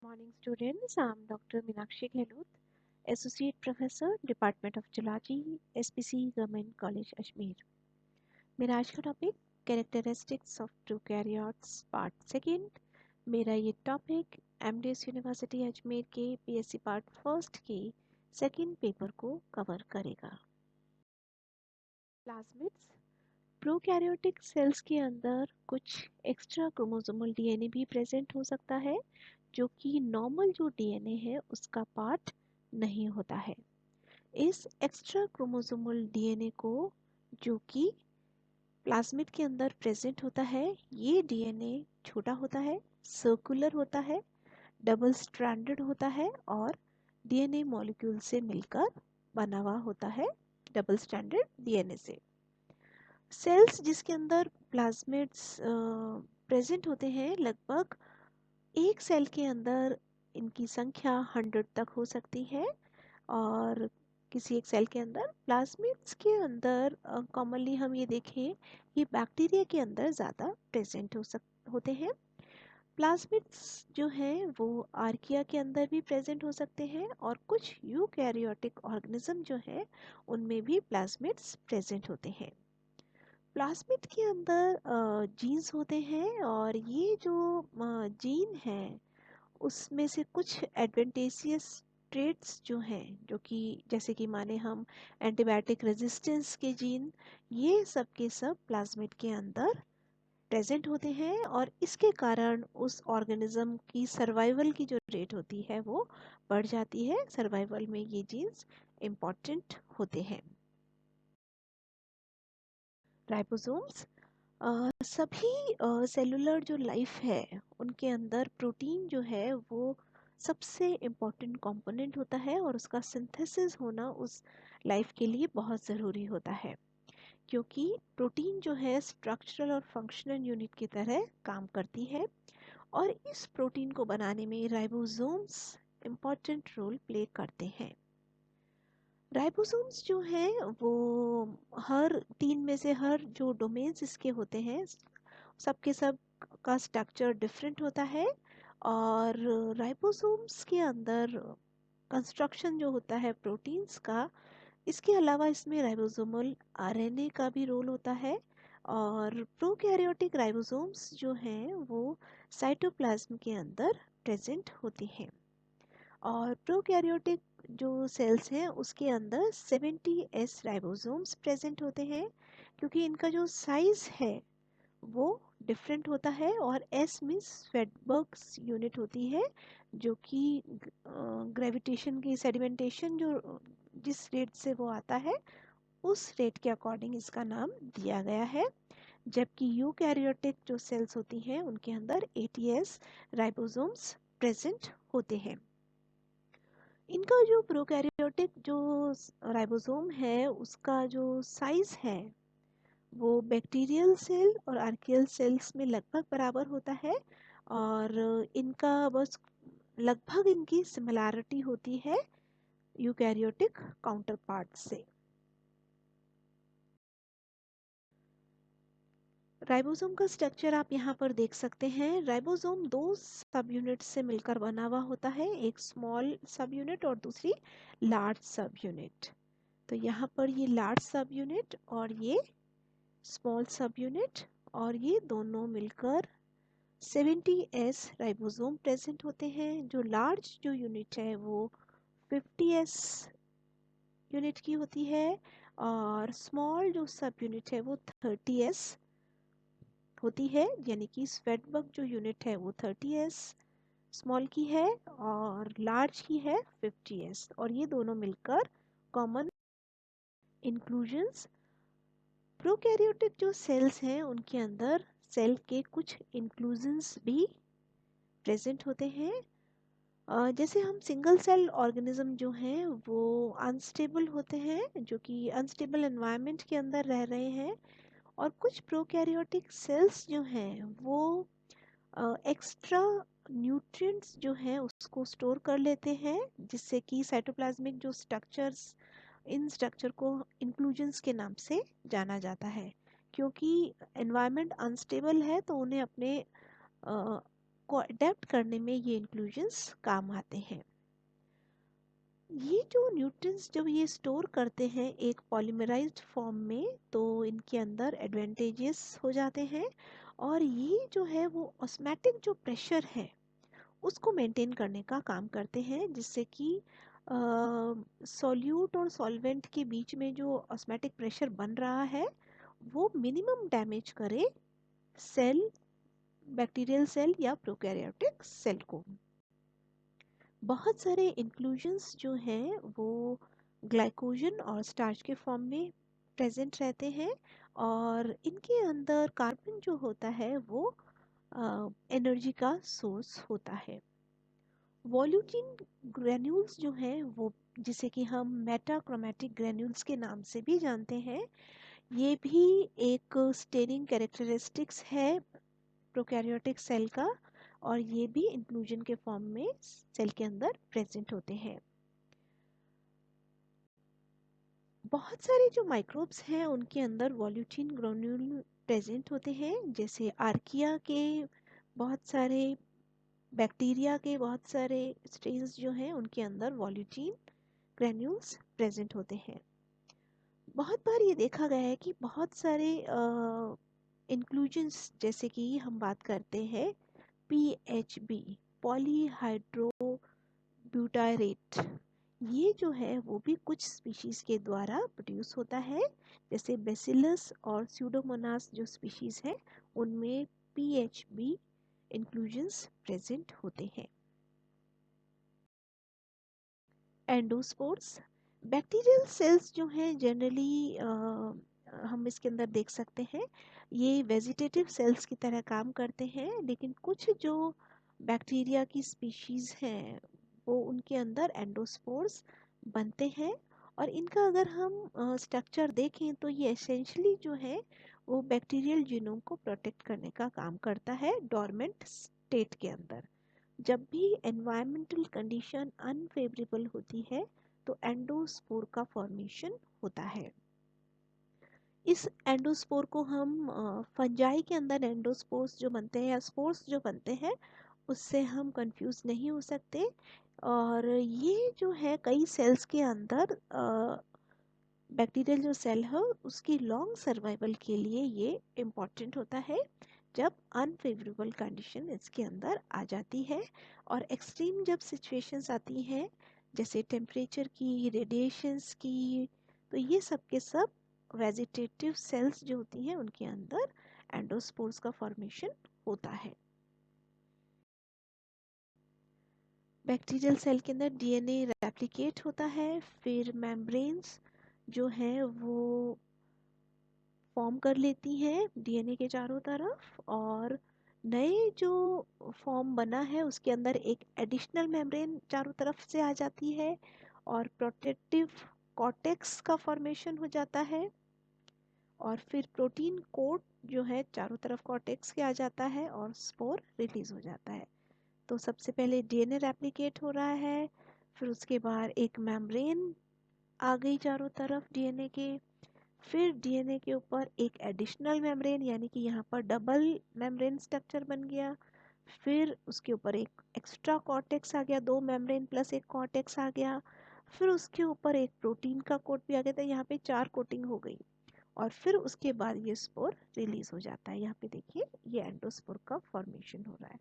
morning, students. I'm Dr. Meenakshi Gehlot, Associate Professor, Department of Geology, SPC Government College, Ajmer. मेरा आज का topic characteristics of prokaryotes part second. मेरा ये topic MDS university Ajmer के PSC part first के second paper को cover करेगा। Plasmids prokaryotic cells के अंदर कुछ एक्स्ट्रा क्रोमोसोमल डीएनए भी प्रेजेंट हो सकता है जो कि नॉर्मल जो डीएनए है उसका पार्ट नहीं होता है। इस एक्स्ट्रा क्रोमोसोमल डीएनए को जो कि प्लाज्मिड के अंदर प्रेजेंट होता है, ये डीएनए छोटा होता है, सर्कुलर होता है, डबल स्ट्रैंडेड होता है और डीएनए मॉलिक्यूल से मिलकर बना हुआ होता है डबल स्ट्रैंडेड डीएनए से। सेल्स जिसके अंदर प्लाज्मिड्स प्रेजेंट होते हैं, लगभग एक सेल के अंदर इनकी संख्या 100 तक हो सकती है और किसी एक सेल के अंदर प्लाज्मिड्स के अंदर कॉमनली हम ये देखें ये बैक्टीरिया के अंदर ज़्यादा प्रेजेंट होते हैं। प्लाज्मिड्स जो हैं वो आर्किया के अंदर भी प्रेजेंट हो सकते हैं और कुछ यूकैरियोटिक ऑर्गेनिज्म जो हैं उनमें भी प्लाज्मिड्स प्रेजेंट होते हैं। प्लाज्मिड के अंदर जीन्स होते हैं और ये जो जीन है उसमें से कुछ एडवेंटेशियस ट्रेट्स जो हैं, जो कि जैसे कि माने हम एंटीबायोटिक रेजिस्टेंस के जीन, ये सब के सब प्लाज्मिड के अंदर प्रेजेंट होते हैं और इसके कारण उस ऑर्गेनिज्म की सर्वाइवल की जो रेट होती है वो बढ़ जाती है। सर्वाइवल में ये जीन्स इम्पॉर्टेंट होते हैं। राइबोसोम्स सभी सेलुलर जो लाइफ है उनके अंदर प्रोटीन जो है वो सबसे इम्पोर्टेंट कंपोनेंट होता है और उसका सिंथेसिस होना उस लाइफ के लिए बहुत ज़रूरी होता है, क्योंकि प्रोटीन जो है स्ट्रक्चरल और फंक्शनल यूनिट की तरह काम करती है और इस प्रोटीन को बनाने में राइबोसोम्स इम्पॉर्टेंट रोल प्ले करते हैं। राइबोसोम्स जो हैं वो हर तीन में से हर जो डोमेन्स इसके होते हैं सबके सब का स्ट्रक्चर डिफरेंट होता है और राइबोसोम्स के अंदर कंस्ट्रक्शन जो होता है प्रोटीन्स का, इसके अलावा इसमें राइबोसोमल आरएनए का भी रोल होता है और प्रोकैरियोटिक राइबोसोम्स जो हैं वो साइटोप्लाज्म के अंदर प्रेजेंट होते हैं और प्रोकैरियोटिक जो सेल्स हैं उसके अंदर 70S राइबोसोम्स प्रेजेंट होते हैं, क्योंकि इनका जो साइज है वो डिफरेंट होता है और S मीन्स स्वेडबर्ग्स यूनिट होती है जो कि ग्रेविटेशन की सेडिमेंटेशन जो जिस रेट से वो आता है उस रेट के अकॉर्डिंग इसका नाम दिया गया है। जबकि यूकैरियोटिक जो सेल्स होती हैं उनके अंदर 80S राइबोसोम्स प्रेजेंट होते हैं। इनका जो प्रोकैरियोटिक जो राइबोसोम है उसका जो साइज है वो बैक्टीरियल सेल और आर्कियल सेल्स में लगभग बराबर होता है और इनका बस लगभग इनकी सिमिलैरिटी होती है यूकैरियोटिक काउंटर पार्ट से। राइबोसोम का स्ट्रक्चर आप यहाँ पर देख सकते हैं। राइबोसोम दो सब यूनिट से मिलकर बना हुआ होता है, एक स्मॉल सब यूनिट और दूसरी लार्ज सब यूनिट। तो यहाँ पर ये लार्ज सब यूनिट और ये स्मॉल सब यूनिट और ये दोनों मिलकर 70S राइबोसोम प्रेजेंट होते हैं। जो लार्ज जो यूनिट है वो 50S यूनिट की होती है और स्मॉल जो सब यूनिट है वो 30S होती है, यानी कि स्वेडबर्ग जो यूनिट है वो 30S स्मॉल की है और लार्ज की है 50S और ये दोनों मिलकर कॉमन इंक्लूजन्स। प्रोकैरियोटिक जो सेल्स हैं उनके अंदर सेल के कुछ इंक्लूजन्स भी प्रेजेंट होते हैं। जैसे हम सिंगल सेल ऑर्गेनिज्म जो हैं वो अनस्टेबल होते हैं, जो कि अनस्टेबल एनवायरनमेंट के अंदर रह रहे हैं और कुछ प्रोकैरियोटिक सेल्स जो हैं वो एक्स्ट्रा न्यूट्रिएंट्स जो हैं उसको स्टोर कर लेते हैं, जिससे कि साइटोप्लाज्मिक जो स्ट्रक्चर्स, इन स्ट्रक्चर को इंक्लूजन्स के नाम से जाना जाता है। क्योंकि एनवायरनमेंट अनस्टेबल है तो उन्हें अपने को अडेप्ट करने में ये इंक्लूजन्स काम आते हैं। ये जो न्यूट्रिएंट्स जब ये स्टोर करते हैं एक पॉलीमराइज्ड फॉर्म में, तो इनके अंदर एडवांटेजेस हो जाते हैं, और ये जो है वो ऑस्मैटिक जो प्रेशर है उसको मेंटेन करने का काम करते हैं, जिससे कि सॉल्यूट और सॉल्वेंट के बीच में जो ऑस्मैटिक प्रेशर बन रहा है वो मिनिमम डैमेज करे सेल, बैक्टीरियल सेल या प्रोकैरियोटिक सेल को। बहुत सारे इंक्लूजन्स जो हैं वो ग्लाइकोजन और स्टार्च के फॉर्म में प्रेजेंट रहते हैं, और इनके अंदर कार्बन जो होता है वो एनर्जी का सोर्स होता है। वॉल्यूटिन ग्रेन्यूल्स जो हैं वो, जिसे कि हम मेटाक्रोमेटिक ग्रेन्यूल्स के नाम से भी जानते हैं, ये भी एक स्टेनिंग कैरेक्टरिस्टिक्स है प्रोकैरियोटिक सेल का, और ये भी इंक्लूजन के फॉर्म में सेल के अंदर प्रेजेंट होते हैं। बहुत सारे जो माइक्रोब्स हैं उनके अंदर वॉल्यूटिन ग्रेन्यूल प्रेजेंट होते हैं, जैसे आर्किया के बहुत सारे, बैक्टीरिया के बहुत सारे स्ट्रेन्स जो हैं उनके अंदर वॉल्यूटिन ग्रेन्यूल्स प्रेजेंट होते हैं। बहुत बार ये देखा गया है कि बहुत सारे इंक्लूजन्स, जैसे कि हम बात करते हैं PHB, पॉलीहाइड्रोब्यूटारेट, ये जो है वो भी कुछ स्पीशीज के द्वारा प्रोड्यूस होता है, जैसे बेसिलस और स्यूडोमोनास जो स्पीशीज हैं उनमें PHB इंक्लूजन्स प्रेजेंट होते हैं। एंडोस्पोर्स, बैक्टीरियल सेल्स जो हैं जनरली हम इसके अंदर देख सकते हैं ये वेजिटेटिव सेल्स की तरह काम करते हैं, लेकिन कुछ जो बैक्टीरिया की स्पीशीज हैं वो उनके अंदर एंडोस्पोर्स बनते हैं, और इनका अगर हम स्ट्रक्चर देखें तो ये एसेंशियली जो है वो बैक्टीरियल जीनोम को प्रोटेक्ट करने का काम करता है डोरमेंट स्टेट के अंदर। जब भी एनवायरमेंटल कंडीशन अनफेवरेबल होती है तो एंडोस्पोर का फॉर्मेशन होता है। इस एंडोस्पोर को हम फंजाई के अंदर एंडोस्पोर्स जो बनते हैं या स्पोर्स जो बनते हैं उससे हम कंफ्यूज नहीं हो सकते, और ये जो है कई सेल्स के अंदर बैक्टीरियल जो सेल है उसकी लॉन्ग सर्वाइवल के लिए ये इम्पॉर्टेंट होता है जब अनफेवरेबल कंडीशन इसके अंदर आ जाती है, और एक्सट्रीम जब सिचुएशंस आती हैं जैसे टेम्परेचर की, रेडिएशंस की, तो ये सब के सब वेजिटेटिव सेल्स जो होती हैं उनके अंदर एंडोस्पोर्स का फॉर्मेशन होता है। बैक्टीरियल सेल के अंदर डीएनए रेप्लिकेट होता है, फिर मेम्ब्रेन्स जो है वो फॉर्म कर लेती हैं डीएनए के चारों तरफ, और नए जो फॉर्म बना है उसके अंदर एक एडिशनल मेम्ब्रेन चारों तरफ से आ जाती है, और प्रोटेक्टिव कॉर्टेक्स का फॉर्मेशन हो जाता है, और फिर प्रोटीन कोट जो है चारों तरफ कॉर्टेक्स के आ जाता है और स्पोर रिलीज हो जाता है। तो सबसे पहले डीएनए रेप्लिकेट हो रहा है, फिर उसके बाद एक मेम्ब्रेन आ गई चारों तरफ डीएनए के, फिर डीएनए के ऊपर एक एडिशनल मेम्ब्रेन यानी कि यहाँ पर डबल मेम्ब्रेन स्ट्रक्चर बन गया, फिर उसके ऊपर एक एक्स्ट्रा कॉर्टेक्स आ गया, दो मेम्ब्रेन प्लस एक कॉर्टेक्स आ गया, फिर उसके ऊपर एक प्रोटीन का कोट भी आ गया, तो यहाँ पे 4 कोटिंग हो गई, और फिर उसके बाद ये स्पोर रिलीज हो जाता है। यहाँ पे देखिए ये एंडोस्पोर का फॉर्मेशन हो रहा है,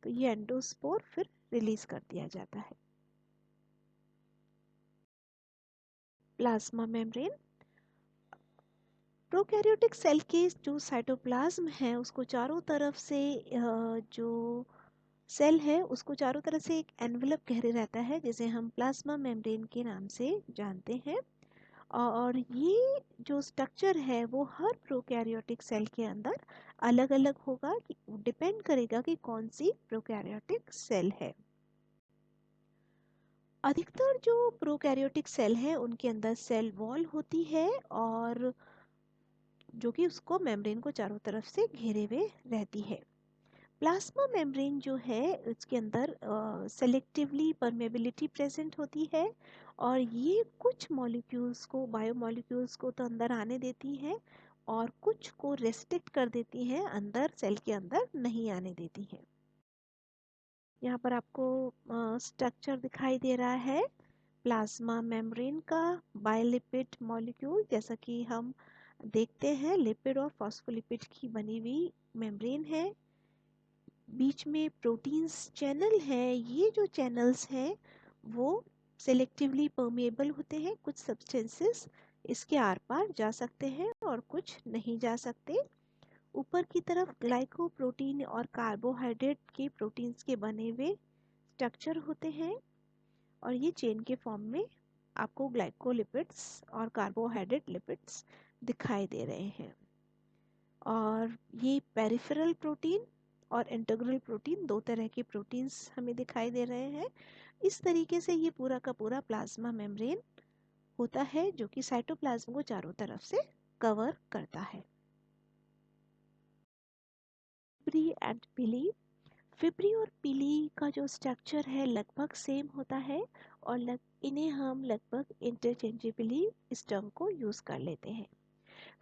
तो ये एंडोस्पोर फिर रिलीज कर दिया जाता है। प्लाज्मा मेम्ब्रेन, प्रोकैरियोटिक सेल के जो साइटोप्लाज्म है उसको चारों तरफ से जो सेल है उसको चारों तरफ से एक एनवेलप घेरे रहता है, जिसे हम प्लाज्मा मेम्ब्रेन के नाम से जानते हैं, और ये जो स्ट्रक्चर है वो हर प्रोकैरियोटिक सेल के अंदर अलग अलग होगा, कि डिपेंड करेगा कि कौन सी प्रोकैरियोटिक सेल है। अधिकतर जो प्रोकैरियोटिक सेल है उनके अंदर सेल वॉल होती है, और जो कि उसको मेम्ब्रेन को चारों तरफ से घेरे हुए रहती है। प्लाज्मा मेम्ब्रेन जो है उसके अंदर सेलेक्टिवली परमेबिलिटी प्रेजेंट होती है, और ये कुछ मॉलिक्यूल्स को, बायोमॉलिक्यूल्स को तो अंदर आने देती है और कुछ को रेस्ट्रिक्ट कर देती है, अंदर सेल के अंदर नहीं आने देती है। यहाँ पर आपको स्ट्रक्चर दिखाई दे रहा है प्लाज्मा मेम्ब्रेन का, बायोलिपिड मॉलिक्यूल, जैसा कि हम देखते हैं लिपिड और फॉस्फोलिपिड की बनी हुई मेम्ब्रेन है। बीच में प्रोटीन्स चैनल है। ये जो चैनल्स हैं वो सेलेक्टिवली परमेएबल होते हैं। कुछ सब्सटेंसेस इसके आर पार जा सकते हैं और कुछ नहीं जा सकते। ऊपर की तरफ ग्लाइकोप्रोटीन और कार्बोहाइड्रेट के प्रोटीन्स के बने हुए स्ट्रक्चर होते हैं और ये चेन के फॉर्म में आपको ग्लाइकोलिपिड्स और कार्बोहाइड्रेट लिपिड्स दिखाई दे रहे हैं। और ये पेरिफेरल प्रोटीन और इंटीग्रल प्रोटीन, दो तरह के प्रोटीन्स हमें दिखाई दे रहे हैं। इस तरीके से ये पूरा का पूरा प्लाज्मा मेम्ब्रेन होता है जो कि साइटोप्लाज्म को चारों तरफ से कवर करता है। फिब्री एंड पिली। फिब्री और पिली का जो स्ट्रक्चर है लगभग सेम होता है और इन्हें हम लगभग इंटरचेंजेबली इस टर्म को यूज़ कर लेते हैं।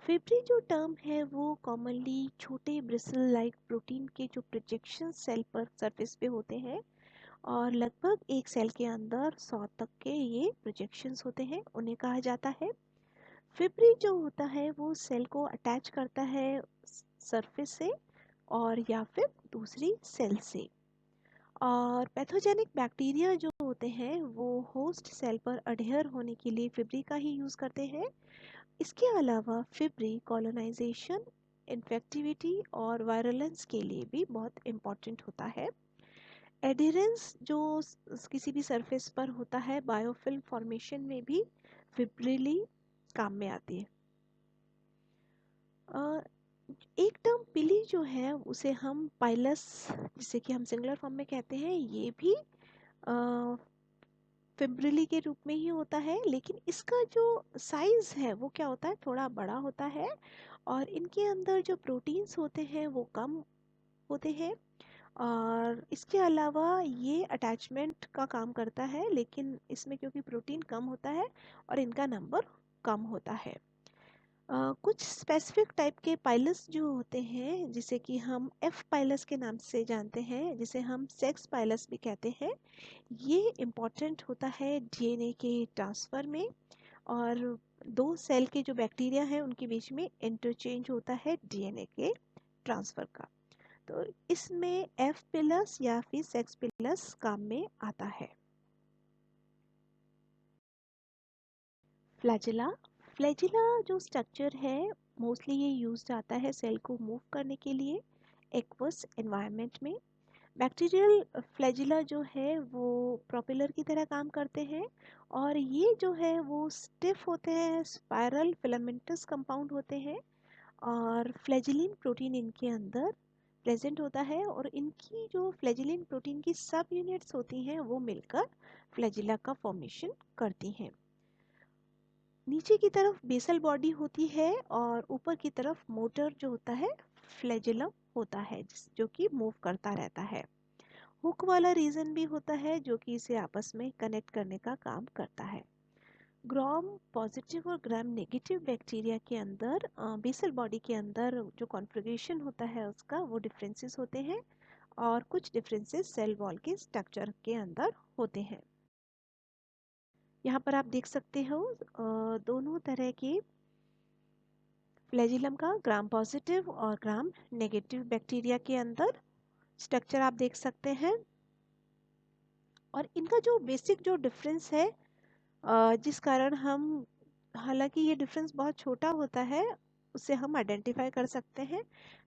फिब्री जो टर्म है वो कॉमनली छोटे ब्रिसल लाइक प्रोटीन के जो प्रोजेक्शन सेल पर सरफेस पे होते हैं और लगभग एक सेल के अंदर 100 तक के ये प्रोजेक्शंस होते हैं, उन्हें कहा जाता है। फिब्री जो होता है वो सेल को अटैच करता है सरफेस से और या फिर दूसरी सेल से। और पैथोजेनिक बैक्टीरिया जो होते हैं वो होस्ट सेल पर अडेयर होने के लिए फिब्री का ही यूज़ करते हैं। इसके अलावा फिब्री कॉलोनाइजेशन, इन्फेक्टिविटी और वायरलेंस के लिए भी बहुत इम्पॉर्टेंट होता है। एडिरेंस जो किसी भी सरफेस पर होता है बायोफिल्म फॉर्मेशन में भी फिब्रिली काम में आती है। एक टर्म पिली जो है उसे हम पाइलस, जिसे कि हम सिंगुलर फॉर्म में कहते हैं, ये भी फिब्रिली के रूप में ही होता है, लेकिन इसका जो साइज है वो क्या होता है, थोड़ा बड़ा होता है और इनके अंदर जो प्रोटीन्स होते हैं वो कम होते हैं। और इसके अलावा ये अटैचमेंट का काम करता है, लेकिन इसमें क्योंकि प्रोटीन कम होता है और इनका नंबर कम होता है। कुछ स्पेसिफिक टाइप के पाइलस जो होते हैं जिसे कि हम एफ पाइलस के नाम से जानते हैं, जिसे हम सेक्स पाइलस भी कहते हैं, ये इम्पॉर्टेंट होता है डीएनए के ट्रांसफ़र में और दो सेल के जो बैक्टीरिया हैं उनके बीच में इंटरचेंज होता है डीएनए के ट्रांसफ़र का। तो इसमें एफ पिलस या फिर सेक्स पिलस काम में आता है। फ्लैजिला। फ्लैजिला जो स्ट्रक्चर है मोस्टली ये यूज आता है सेल को मूव करने के लिए एक्वस एनवायरनमेंट में। बैक्टीरियल फ्लैजिला जो है वो प्रोपेलर की तरह काम करते हैं और ये जो है वो स्टिफ होते हैं, स्पाइरल फिलामेंटस कंपाउंड होते हैं और फ्लैजिलिन प्रोटीन इनके अंदर प्रेजेंट होता है और इनकी जो फ्लैजिलिन प्रोटीन की सब यूनिट्स होती हैं वो मिलकर फ्लैजिला का फॉर्मेशन करती हैं। नीचे की तरफ बेसल बॉडी होती है और ऊपर की तरफ मोटर जो होता है फ्लैजिलम होता है जो कि मूव करता रहता है। हुक वाला रीजन भी होता है जो कि इसे आपस में कनेक्ट करने का काम करता है। ग्राम पॉजिटिव और ग्राम नेगेटिव बैक्टीरिया के अंदर बेसल बॉडी के अंदर जो कॉन्फ़िगरेशन होता है उसका वो डिफरेंसेस होते हैं और कुछ डिफरेंसेस सेल वॉल के स्ट्रक्चर के अंदर होते हैं। यहाँ पर आप देख सकते हो दोनों तरह के फ्लैजिलम का ग्राम पॉजिटिव और ग्राम नेगेटिव बैक्टीरिया के अंदर स्ट्रक्चर आप देख सकते हैं और इनका जो बेसिक जो डिफरेंस है जिस कारण हम, हालांकि ये डिफरेंस बहुत छोटा होता है, उससे हम आइडेंटिफाई कर सकते हैं।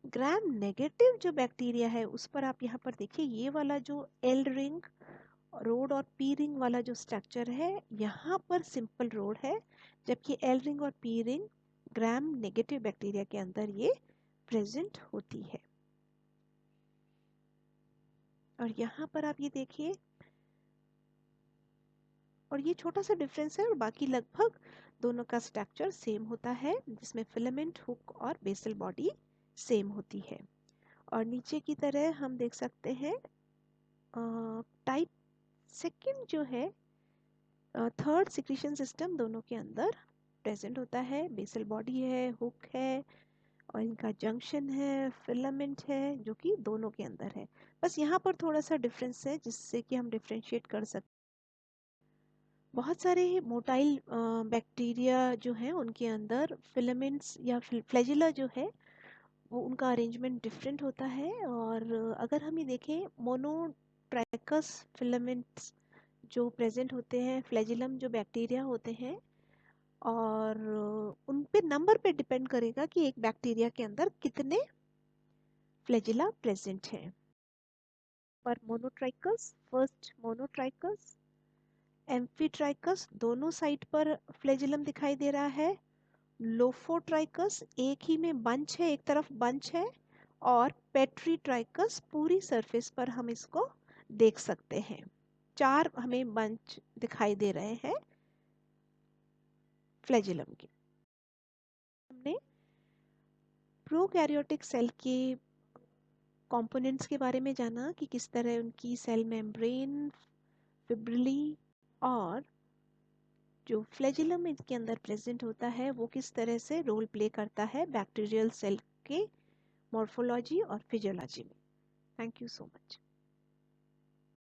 ग्राम नेगेटिव जो बैक्टीरिया है उस पर आप यहाँ पर देखिए ये वाला जो एल रिंग रोड और पी रिंग वाला जो स्ट्रक्चर है यहाँ पर सिंपल रोड है, जबकि एल रिंग और P ring gram negative bacteria के अंदर ये प्रेजेंट होती है। और यहाँ पर आप ये देखिए, और ये छोटा सा डिफरेंस है और बाकी लगभग दोनों का स्ट्रक्चर सेम होता है, जिसमें फिलामेंट, हुक और बेसल बॉडी सेम होती है। और नीचे की तरह हम देख सकते हैं टाइप सेकंड जो है थर्ड सिक्रीशन सिस्टम दोनों के अंदर प्रेजेंट होता है। बेसल बॉडी है, हुक है और इनका जंक्शन है, फिलामेंट है जो कि दोनों के अंदर है। बस यहाँ पर थोड़ा सा डिफरेंस है जिससे कि हम डिफ्रेंशिएट कर सकते। बहुत सारे मोटाइल बैक्टीरिया जो हैं उनके अंदर फिलामेंट्स या फ्लैजिला जो है वो उनका अरेंजमेंट डिफरेंट होता है। और अगर हम ये देखें मोनोट्राइकस फिलामेंट्स जो प्रेजेंट होते हैं, फ्लैजिलम जो बैक्टीरिया होते हैं, और उन पे नंबर पे डिपेंड करेगा कि एक बैक्टीरिया के अंदर कितने फ्लैजिला प्रेजेंट हैं। पर मोनोट्राइकस, फर्स्ट मोनोट्राइकस, एम्फीट्राइकस दोनों साइड पर फ्लैजिलम दिखाई दे रहा है। लोफोट्राइकस एक ही में बंच है, एक तरफ बंच है। और पेट्रीट्राइकस पूरी सरफेस पर हम इसको देख सकते हैं। 4 हमें बंच दिखाई दे रहे हैं फ्लैजिलम के। हमने प्रोकैरियोटिक सेल के कंपोनेंट्स के बारे में जाना कि किस तरह उनकी सेल मेम्ब्रेन, फिब्रिली और जो फ्लैजिलम इसके अंदर प्रेजेंट होता है वो किस तरह से रोल प्ले करता है बैक्टीरियल सेल के मॉर्फोलॉजी और फिजियोलॉजी में। Thank you so much.